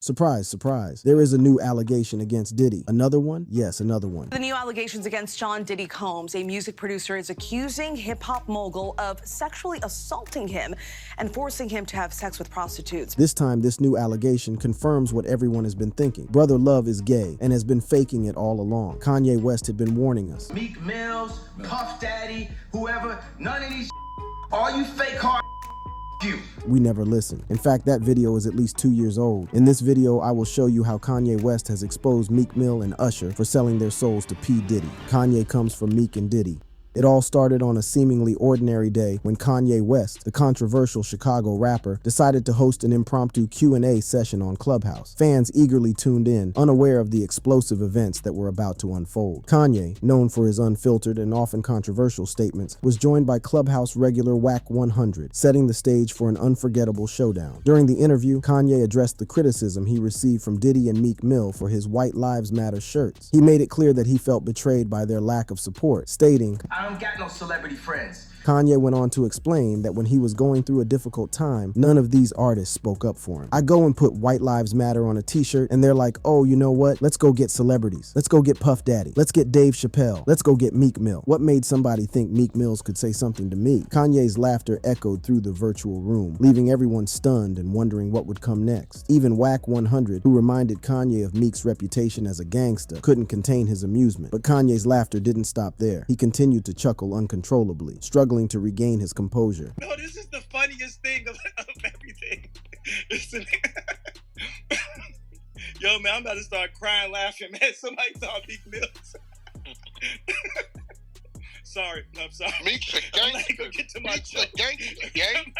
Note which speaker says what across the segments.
Speaker 1: Surprise, surprise. There is a new allegation against Diddy. Another one? Yes, another one.
Speaker 2: The new allegations against Sean Diddy Combs, a music producer, is accusing hip-hop mogul of sexually assaulting him and forcing him to have sex with prostitutes.
Speaker 1: This time, this new allegation confirms what everyone has been thinking. Brother Love is gay and has been faking it all along. Kanye West had been warning us.
Speaker 3: Meek Mills, Puff Daddy, whoever, none of these all you fake hard you.
Speaker 1: We never listened. In fact, that video is at least 2 years old. In this video, I will show you how Kanye West has exposed Meek Mill and Usher for selling their souls to P. Diddy. Kanye comes from Meek and Diddy. It all started on a seemingly ordinary day when Kanye West, the controversial Chicago rapper, decided to host an impromptu Q&A session on Clubhouse. Fans eagerly tuned in, unaware of the explosive events that were about to unfold. Kanye, known for his unfiltered and often controversial statements, was joined by Clubhouse regular Wack 100, setting the stage for an unforgettable showdown. During the interview, Kanye addressed the criticism he received from Diddy and Meek Mill for his White Lives Matter shirts. He made it clear that he felt betrayed by their lack of support, stating,
Speaker 3: I don't got no celebrity friends.
Speaker 1: Kanye went on to explain that when he was going through a difficult time, none of these artists spoke up for him. I go and put White Lives Matter on a t-shirt and they're like, oh, you know what? Let's go get celebrities. Let's go get Puff Daddy. Let's get Dave Chappelle. Let's go get Meek Mill. What made somebody think Meek Mills could say something to me? Kanye's laughter echoed through the virtual room, leaving everyone stunned and wondering what would come next. Even Wack 100, who reminded Kanye of Meek's reputation as a gangster, couldn't contain his amusement. But Kanye's laughter didn't stop there. He continued to chuckle uncontrollably, struggling to regain his composure.
Speaker 4: No, this is the funniest thing of everything. Yo, man, I'm about to start crying, laughing, man. Somebody thought Meek Mills. Sorry, I'm sorry.
Speaker 5: Meek's a gangster.
Speaker 4: I'm not gonna get to my
Speaker 5: Meek's a gangster, gang.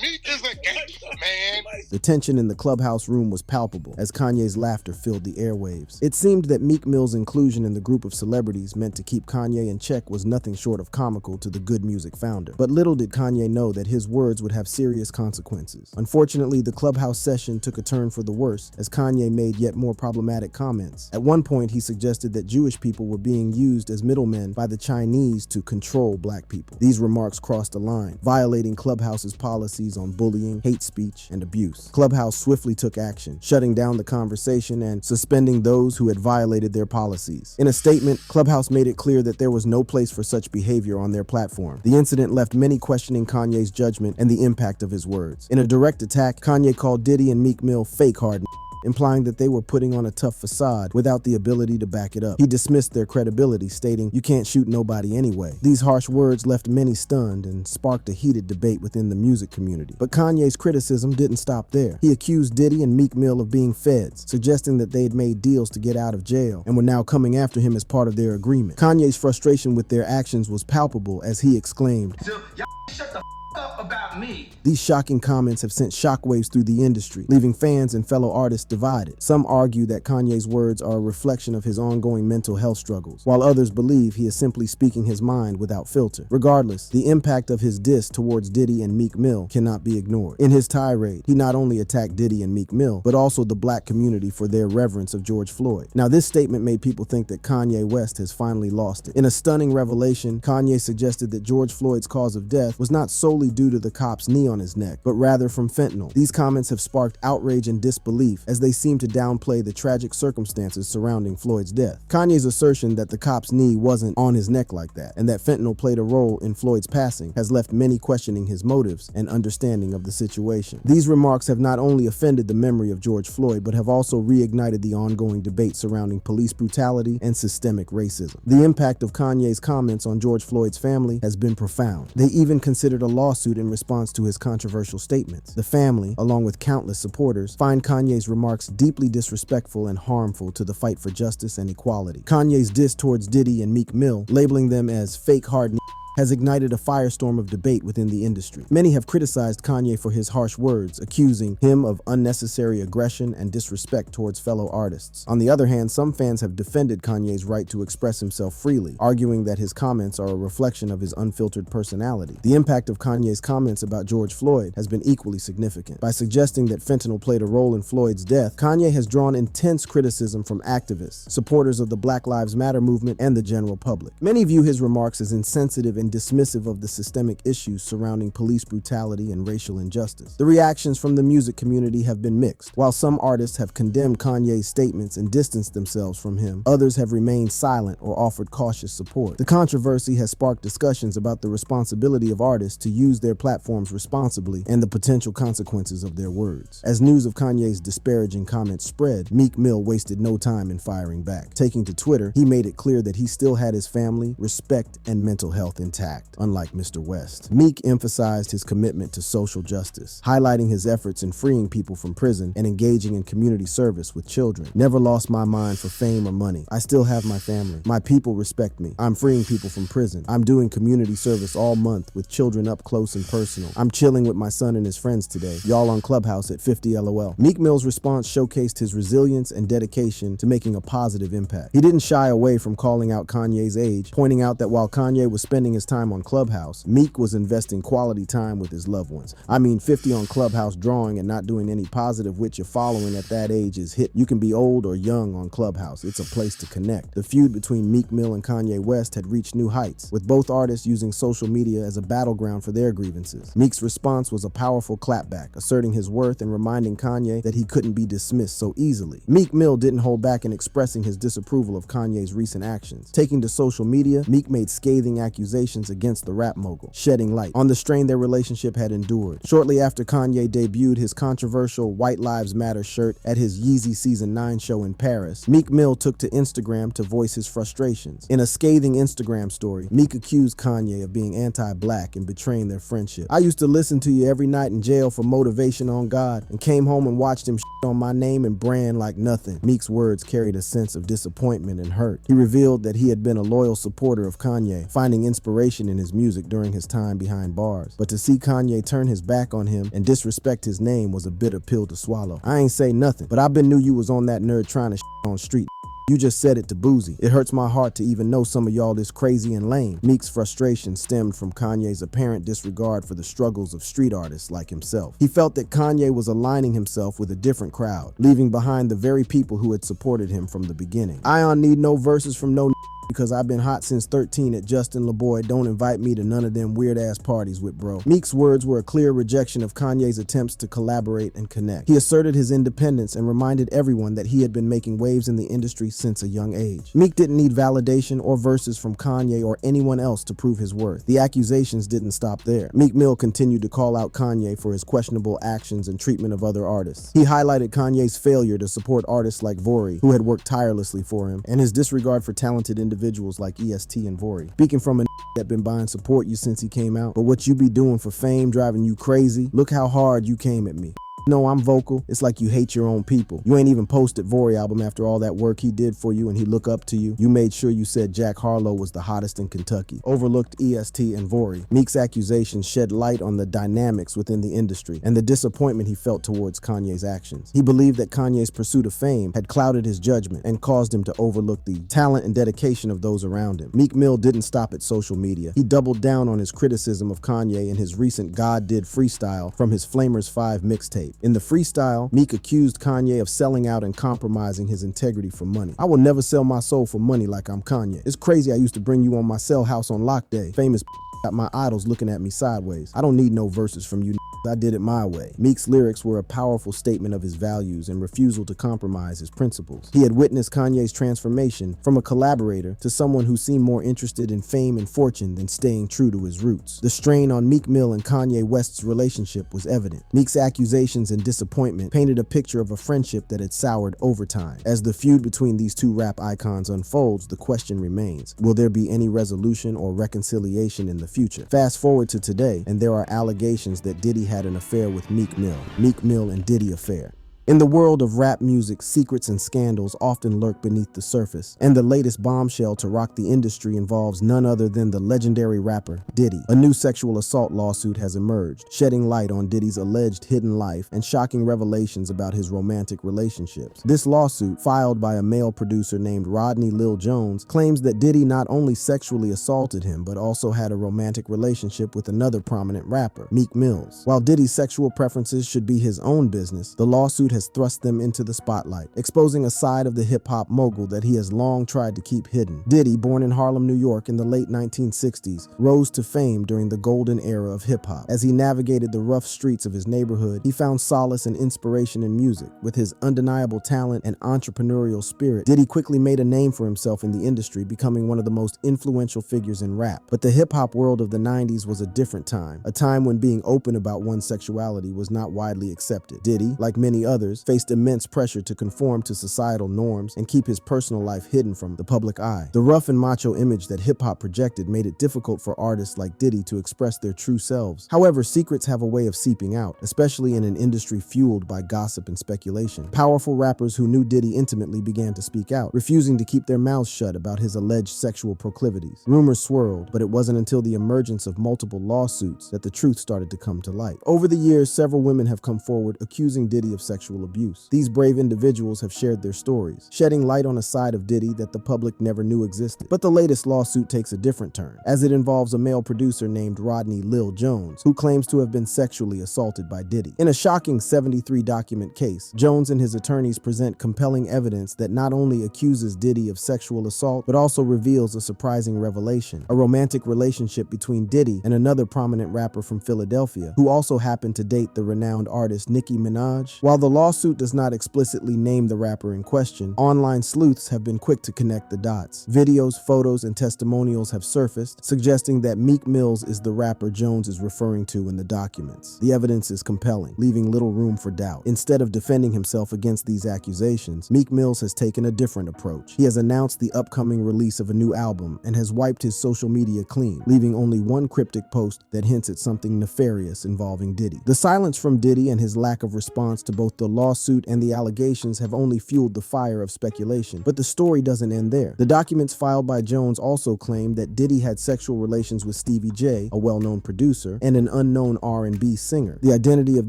Speaker 5: Meek is a gangster, man.
Speaker 1: The tension in the Clubhouse room was palpable as Kanye's laughter filled the airwaves. It seemed that Meek Mill's inclusion in the group of celebrities meant to keep Kanye in check was nothing short of comical to the good music founder. But little did Kanye know that his words would have serious consequences. Unfortunately, the Clubhouse session took a turn for the worse as Kanye made yet more problematic comments. At one point, he suggested that Jewish people were being used as middlemen by the Chinese to control black people. These remarks crossed a line, violating Clubhouse's policies on bullying, hate speech, and abuse. Clubhouse swiftly took action, shutting down the conversation and suspending those who had violated their policies. In a statement, Clubhouse made it clear that there was no place for such behavior on their platform. The incident left many questioning Kanye's judgment and the impact of his words. In a direct attack, Kanye called Diddy and Meek Mill fake hard, implying that they were putting on a tough facade without the ability to back it up. He dismissed their credibility, stating, "You can't shoot nobody anyway." These harsh words left many stunned and sparked a heated debate within the music community. But Kanye's criticism didn't stop there. He accused Diddy and Meek Mill of being feds, suggesting that they had made deals to get out of jail and were now coming after him as part of their agreement. Kanye's frustration with their actions was palpable as he exclaimed,
Speaker 3: So y'all shut the up about me.
Speaker 1: These shocking comments have sent shockwaves through the industry, leaving fans and fellow artists divided. Some argue that Kanye's words are a reflection of his ongoing mental health struggles, while others believe he is simply speaking his mind without filter. Regardless, the impact of his diss towards Diddy and Meek Mill cannot be ignored. In his tirade, he not only attacked Diddy and Meek Mill, but also the black community for their reverence of George Floyd. Now, this statement made people think that Kanye West has finally lost it. In a stunning revelation, Kanye suggested that George Floyd's cause of death was not solely due to the cop's knee on his neck, but rather from fentanyl. These comments have sparked outrage and disbelief as they seem to downplay the tragic circumstances surrounding Floyd's death. Kanye's assertion that the cop's knee wasn't on his neck like that, and that fentanyl played a role in Floyd's passing, has left many questioning his motives and understanding of the situation. These remarks have not only offended the memory of George Floyd, but have also reignited the ongoing debate surrounding police brutality and systemic racism. The impact of Kanye's comments on George Floyd's family has been profound. They even considered a lawsuit in response to his controversial statements. The family, along with countless supporters, find Kanye's remarks deeply disrespectful and harmful to the fight for justice and equality. Kanye's diss towards Diddy and Meek Mill, labeling them as fake hard has ignited a firestorm of debate within the industry. Many have criticized Kanye for his harsh words, accusing him of unnecessary aggression and disrespect towards fellow artists. On the other hand, some fans have defended Kanye's right to express himself freely, arguing that his comments are a reflection of his unfiltered personality. The impact of Kanye's comments about George Floyd has been equally significant. By suggesting that fentanyl played a role in Floyd's death, Kanye has drawn intense criticism from activists, supporters of the Black Lives Matter movement, and the general public. Many view his remarks as insensitive and and dismissive of the systemic issues surrounding police brutality and racial injustice. The reactions from the music community have been mixed. While some artists have condemned Kanye's statements and distanced themselves from him, others have remained silent or offered cautious support. The controversy has sparked discussions about the responsibility of artists to use their platforms responsibly and the potential consequences of their words. As news of Kanye's disparaging comments spread, Meek Mill wasted no time in firing back. Taking to Twitter, he made it clear that he still had his family, respect, and mental health intact, unlike Mr. West. Meek emphasized his commitment to social justice, highlighting his efforts in freeing people from prison and engaging in community service with children. Never lost my mind for fame or money. I still have my family. My people respect me. I'm freeing people from prison. I'm doing community service all month with children up close and personal. I'm chilling with my son and his friends today. Y'all on Clubhouse at 50 LOL. Meek Mill's response showcased his resilience and dedication to making a positive impact. He didn't shy away from calling out Kanye's age, pointing out that while Kanye was spending his time on Clubhouse, Meek was investing quality time with his loved ones. I mean, 50 on Clubhouse drawing and not doing any positive with your following at that age is hit. You can be old or young on Clubhouse. It's a place to connect. The feud between Meek Mill and Kanye West had reached new heights, with both artists using social media as a battleground for their grievances. Meek's response was a powerful clapback, asserting his worth and reminding Kanye that he couldn't be dismissed so easily. Meek Mill didn't hold back in expressing his disapproval of Kanye's recent actions. Taking to social media, Meek made scathing accusations against the rap mogul, shedding light on the strain their relationship had endured. Shortly after Kanye debuted his controversial White Lives Matter shirt at his Yeezy Season 9 show in Paris, Meek Mill took to Instagram to voice his frustrations. In a scathing Instagram story, Meek accused Kanye of being anti-black and betraying their friendship. I used to listen to you every night in jail for motivation on God and came home and watched him shit on my name and brand like nothing. Meek's words carried a sense of disappointment and hurt. He revealed that he had been a loyal supporter of Kanye, finding inspiration in his music during his time behind bars. But to see Kanye turn his back on him and disrespect his name was a bitter pill to swallow. I ain't say nothing, but I been knew you was on that nerd trying to shit on street. You just said it to Boozy. It hurts my heart to even know some of y'all this crazy and lame. Meek's frustration stemmed from Kanye's apparent disregard for the struggles of street artists like himself. He felt that Kanye was aligning himself with a different crowd, leaving behind the very people who had supported him from the beginning. I don't need no verses from no because I've been hot since 13 at Justin LaBoy. Don't invite me to none of them weird ass parties with bro. Meek's words were a clear rejection of Kanye's attempts to collaborate and connect. He asserted his independence and reminded everyone that he had been making waves in the industry since a young age. Meek didn't need validation or verses from Kanye or anyone else to prove his worth. The accusations didn't stop there. Meek Mill continued to call out Kanye for his questionable actions and treatment of other artists. He highlighted Kanye's failure to support artists like Vori, who had worked tirelessly for him, and his disregard for talented individuals like EST and Vori. Speaking from a that been buying support you since he came out, but what you be doing for fame driving you crazy, look how hard you came at me. No, I'm vocal. It's like you hate your own people. You ain't even posted Vori album after all that work he did for you and he look up to you. You made sure you said Jack Harlow was the hottest in Kentucky. Overlooked EST and Vori. Meek's accusations shed light on the dynamics within the industry and the disappointment he felt towards Kanye's actions. He believed that Kanye's pursuit of fame had clouded his judgment and caused him to overlook the talent and dedication of those around him. Meek Mill didn't stop at social media. He doubled down on his criticism of Kanye in his recent God Did freestyle from his Flamers 5 mixtape. In the freestyle, Meek accused Kanye of selling out and compromising his integrity for money. I will never sell my soul for money like I'm Kanye. It's crazy I used to bring you on my cell house on lock day. Famous got my idols looking at me sideways. I don't need no verses from you. I did it my way. Meek's lyrics were a powerful statement of his values and refusal to compromise his principles. He had witnessed Kanye's transformation from a collaborator to someone who seemed more interested in fame and fortune than staying true to his roots. The strain on Meek Mill and Kanye West's relationship was evident. Meek's accusations and disappointment painted a picture of a friendship that had soured over time. As the feud between these two rap icons unfolds, the question remains, will there be any resolution or reconciliation in the future? Fast forward to today, and there are allegations that Diddy had an affair with Meek Mill and Diddy affair. In the world of rap music, secrets and scandals often lurk beneath the surface, and the latest bombshell to rock the industry involves none other than the legendary rapper, Diddy. A new sexual assault lawsuit has emerged, shedding light on Diddy's alleged hidden life and shocking revelations about his romantic relationships. This lawsuit, filed by a male producer named Rodney Lil Jones, claims that Diddy not only sexually assaulted him, but also had a romantic relationship with another prominent rapper, Meek Mill. While Diddy's sexual preferences should be his own business, the lawsuit has thrust them into the spotlight, exposing a side of the hip-hop mogul that he has long tried to keep hidden. Diddy, born in Harlem, New York in the late 1960s, rose to fame during the golden era of hip-hop. As he navigated the rough streets of his neighborhood, he found solace and inspiration in music. With his undeniable talent and entrepreneurial spirit, Diddy quickly made a name for himself in the industry, becoming one of the most influential figures in rap. But the hip-hop world of the 90s was a different time, a time when being open about one's sexuality was not widely accepted. Diddy, like many others, faced immense pressure to conform to societal norms and keep his personal life hidden from the public eye. The rough and macho image that hip-hop projected made it difficult for artists like Diddy to express their true selves. However, secrets have a way of seeping out, especially in an industry fueled by gossip and speculation. Powerful rappers who knew Diddy intimately began to speak out, refusing to keep their mouths shut about his alleged sexual proclivities. Rumors swirled, but it wasn't until the emergence of multiple lawsuits that the truth started to come to light. Over the years, several women have come forward accusing Diddy of sexual abuse. These brave individuals have shared their stories, shedding light on a side of Diddy that the public never knew existed. But the latest lawsuit takes a different turn, as it involves a male producer named Rodney Lil Jones, who claims to have been sexually assaulted by Diddy. In a shocking 73-document case, Jones and his attorneys present compelling evidence that not only accuses Diddy of sexual assault, but also reveals a surprising revelation: a romantic relationship between Diddy and another prominent rapper from Philadelphia, who also happened to date the renowned artist Nicki Minaj. While the lawsuit does not explicitly name the rapper in question, online sleuths have been quick to connect the dots. Videos, photos, and testimonials have surfaced, suggesting that Meek Mills is the rapper Jones is referring to in the documents. The evidence is compelling, leaving little room for doubt. Instead of defending himself against these accusations, Meek Mills has taken a different approach. He has announced the upcoming release of a new album and has wiped his social media clean, leaving only one cryptic post that hints at something nefarious involving Diddy. The silence from Diddy and his lack of response to both the lawsuit and the allegations have only fueled the fire of speculation. But the story doesn't end there. The documents filed by Jones also claim that Diddy had sexual relations with Stevie J, a well-known producer, and an unknown R&B singer. The identity of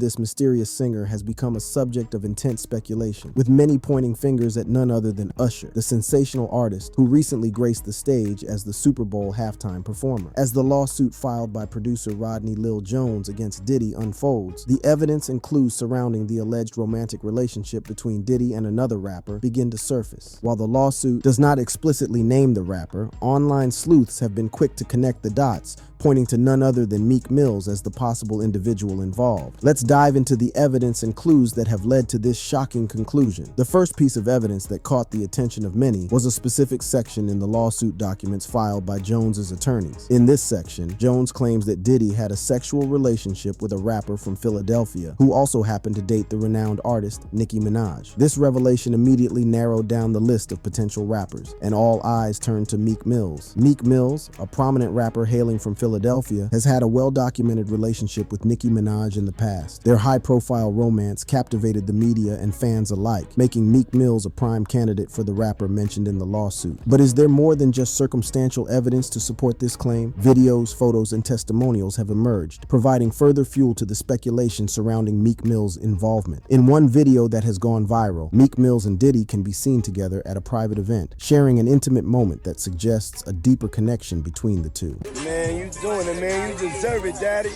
Speaker 1: this mysterious singer has become a subject of intense speculation, with many pointing fingers at none other than Usher, the sensational artist who recently graced the stage as the Super Bowl halftime performer. As the lawsuit filed by producer Rodney Lil Jones against Diddy unfolds, the evidence and clues surrounding the alleged romantic relationship between Diddy and another rapper begin to surface. While the lawsuit does not explicitly name the rapper, online sleuths have been quick to connect the dots, pointing to none other than Meek Mills as the possible individual involved. Let's dive into the evidence and clues that have led to this shocking conclusion. The first piece of evidence that caught the attention of many was a specific section in the lawsuit documents filed by Jones's attorneys. In this section, Jones claims that Diddy had a sexual relationship with a rapper from Philadelphia who also happened to date the renowned artist Nicki Minaj. This revelation immediately narrowed down the list of potential rappers, and all eyes turned to Meek Mills. Meek Mills, a prominent rapper hailing from Philadelphia, has had a well-documented relationship with Nicki Minaj in the past. Their high-profile romance captivated the media and fans alike, making Meek Mills a prime candidate for the rapper mentioned in the lawsuit. But is there more than just circumstantial evidence to support this claim? Videos, photos, and testimonials have emerged, providing further fuel to the speculation surrounding Meek Mill's involvement. In one video that has gone viral, Meek Mills and Diddy can be seen together at a private event, sharing an intimate moment that suggests a deeper connection between the two.
Speaker 6: Man, you doing it, man. You deserve it, Daddy.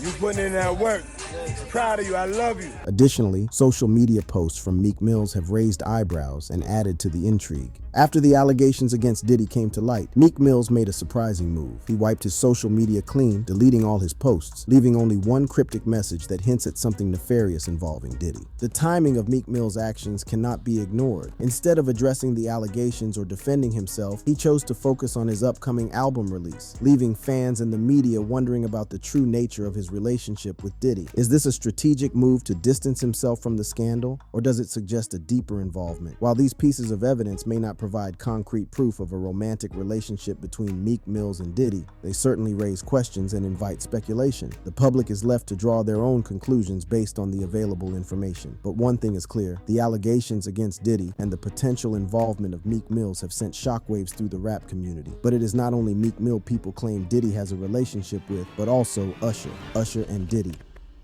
Speaker 6: You putting in that work. Proud of you. I love you.
Speaker 1: Additionally, social media posts from Meek Mills have raised eyebrows and added to the intrigue. After the allegations against Diddy came to light, Meek Mills made a surprising move. He wiped his social media clean, deleting all his posts, leaving only one cryptic message that hints at something nefarious involving Diddy. The timing of Meek Mill's actions cannot be ignored. Instead of addressing the allegations or defending himself, he chose to focus on his upcoming album release, leaving fans and the media wondering about the true nature of his relationship with Diddy. Is this a strategic move to distance himself from the scandal, or does it suggest a deeper involvement? While these pieces of evidence may not provide concrete proof of a romantic relationship between Meek Mills and Diddy, they certainly raise questions and invite speculation. The public is left to draw their own conclusions based on the available information. But one thing is clear: the allegations against Diddy and the potential involvement of Meek Mills have sent shockwaves through the rap community. But it is not only Meek Mill people claim Diddy has a relationship with, but also Usher and Diddy.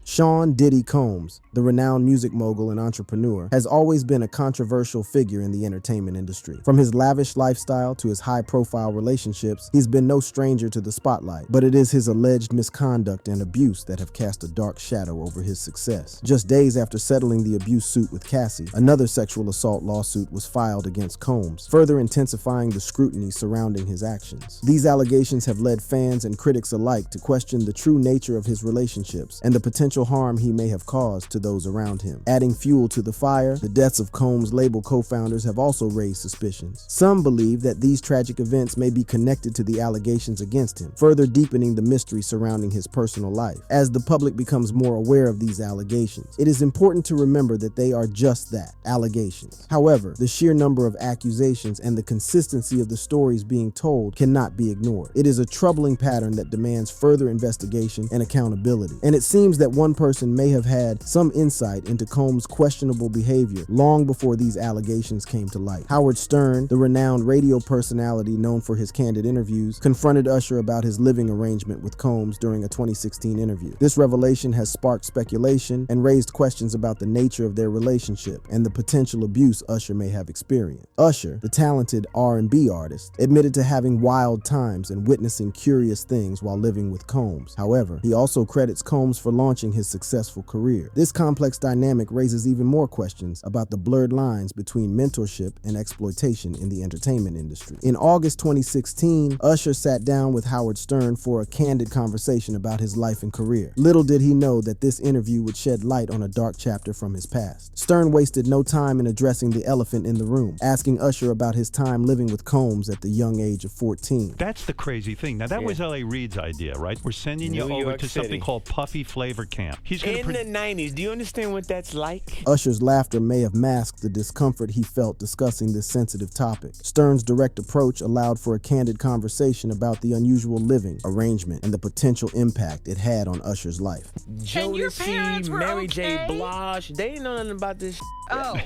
Speaker 1: Sean Diddy Combs, the renowned music mogul and entrepreneur, has always been a controversial figure in the entertainment industry. From his lavish lifestyle to his high-profile relationships, he's been no stranger to the spotlight, but it is his alleged misconduct and abuse that have cast a dark shadow over his success. Just days after settling the abuse suit with Cassie, another sexual assault lawsuit was filed against Combs, further intensifying the scrutiny surrounding his actions. These allegations have led fans and critics alike to question the true nature of his relationships and the potential harm he may have caused to those around him. Adding fuel to the fire, the deaths of Combs' label co-founders have also raised suspicions. Some believe that these tragic events may be connected to the allegations against him, further deepening the mystery surrounding his personal life. As the public becomes more aware of these allegations, it is important to remember that they are just that, allegations. However, the sheer number of accusations and the consistency of the stories being told cannot be ignored. It is a troubling pattern that demands further investigation and accountability. And it seems that one person may have had some insight into Combs' questionable behavior long before these allegations came to light. Howard Stern, the renowned radio personality known for his candid interviews, confronted Usher about his living arrangement with Combs during a 2016 interview. This revelation has sparked speculation and raised questions about the nature of their relationship and the potential abuse Usher may have experienced. Usher, the talented R&B artist, admitted to having wild times and witnessing curious things while living with Combs. However, he also credits Combs for launching his successful career. This complex dynamic raises even more questions about the blurred lines between mentorship and exploitation in the entertainment industry. In August 2016, Usher sat down with Howard Stern for a candid conversation about his life and career. Little did he know that this interview would shed light on a dark chapter from his past. Stern wasted no time in addressing the elephant in the room, asking Usher about his time living with Combs at the young age of 14.
Speaker 7: That's the crazy thing. Now, that was L.A. Reid's idea, right? We're sending you over to something called Puffy Flavor Camp. He's
Speaker 8: in the 90s. Do you understand what that's like?
Speaker 1: Usher's laughter may have masked the discomfort he felt discussing this sensitive topic. Stern's direct approach allowed for a candid conversation about the unusual living arrangement and the potential impact it had on Usher's life.
Speaker 8: Jodeci, Mary J. Blige, they didn't know nothing about this.
Speaker 2: Oh.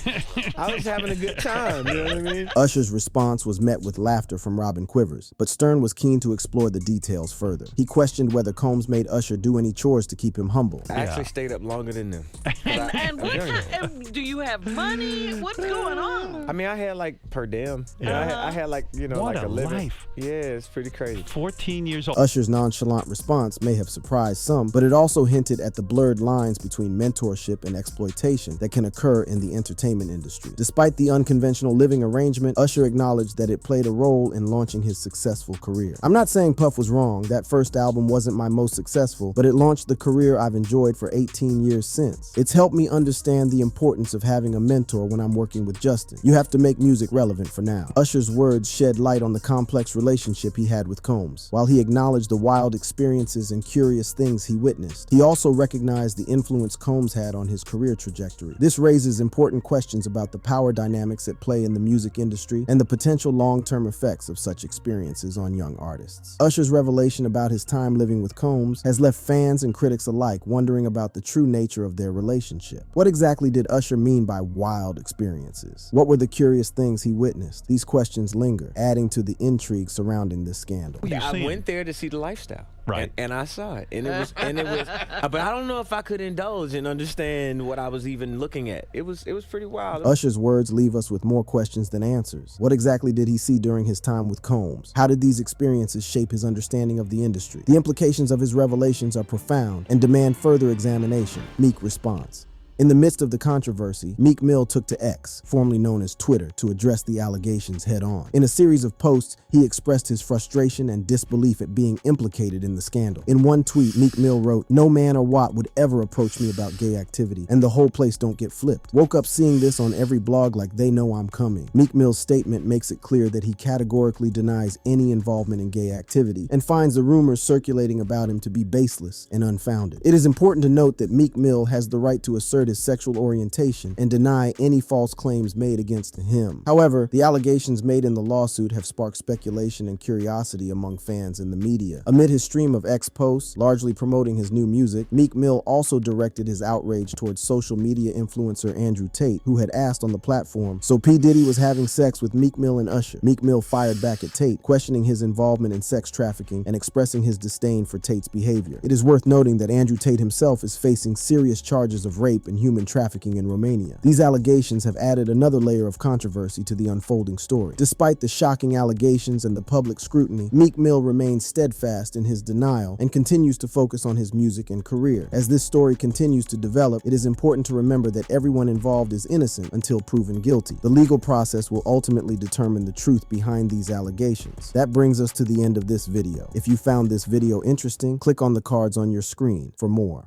Speaker 8: I was having a good time, you know what I mean?
Speaker 1: Usher's response was met with laughter from Robin Quivers, but Stern was keen to explore the details further. He questioned whether Combs made Usher do any chores to keep him humble.
Speaker 8: I actually stayed up longer than them.
Speaker 9: And do you have money? What's going on?
Speaker 8: I mean, I had like per diem. I had like,
Speaker 7: what
Speaker 8: like a living.
Speaker 7: Life.
Speaker 8: Yeah, it's pretty crazy.
Speaker 7: 14 years old.
Speaker 1: Usher's nonchalant response may have surprised some, but it also hinted at the blurred lines between mentorship and exploitation that can occur in the entertainment industry. Despite the unconventional living arrangement, Usher acknowledged that it played a role in launching his successful career. I'm not saying Puff was wrong. That first album wasn't my most successful, but it launched the career I've enjoyed for 18 years since. It's helped me understand the importance of having a mentor when I'm working with Justin. You have to make music relevant for now. Usher's words shed light on the complex relationship he had with Combs. While he acknowledged the wild experiences and curious things he witnessed, he also recognized the influence Combs had on his career trajectory. This raises important questions about the power dynamics at play in the music industry and the potential long-term effects of such experiences on young artists. Usher's revelation about his time living with Combs has left fans and critics alike wondering about the true nature of their relationship. What exactly did Usher mean by wild experiences? What were the curious things he witnessed? These questions linger, adding to the intrigue surrounding this scandal.
Speaker 8: I went there to see the lifestyle.
Speaker 7: Right.
Speaker 8: And I saw it. And it was but I don't know if I could indulge and understand what I was even looking at. It was pretty wild.
Speaker 1: Usher's words leave us with more questions than answers. What exactly did he see during his time with Combs? How did these experiences shape his understanding of the industry? The implications of his revelations are profound and demand further examination. Meek response. In the midst of the controversy, Meek Mill took to X, formerly known as Twitter, to address the allegations head-on. In a series of posts, he expressed his frustration and disbelief at being implicated in the scandal. In one tweet, Meek Mill wrote, "No man or Watt would ever approach me about gay activity, and the whole place don't get flipped. Woke up seeing this on every blog like they know I'm coming." Meek Mill's statement makes it clear that he categorically denies any involvement in gay activity and finds the rumors circulating about him to be baseless and unfounded. It is important to note that Meek Mill has the right to assert assert his sexual orientation and deny any false claims made against him. However, the allegations made in the lawsuit have sparked speculation and curiosity among fans and the media. Amid his stream of X posts, largely promoting his new music, Meek Mill also directed his outrage towards social media influencer Andrew Tate, who had asked on the platform, "So P. Diddy was having sex with Meek Mill and Usher?" Meek Mill fired back at Tate, questioning his involvement in sex trafficking and expressing his disdain for Tate's behavior. It is worth noting that Andrew Tate himself is facing serious charges of rape and human trafficking in Romania. These allegations have added another layer of controversy to the unfolding story. Despite the shocking allegations and the public scrutiny, Meek Mill remains steadfast in his denial and continues to focus on his music and career. As this story continues to develop, it is important to remember that everyone involved is innocent until proven guilty. The legal process will ultimately determine the truth behind these allegations. That brings us to the end of this video. If you found this video interesting, click on the cards on your screen for more.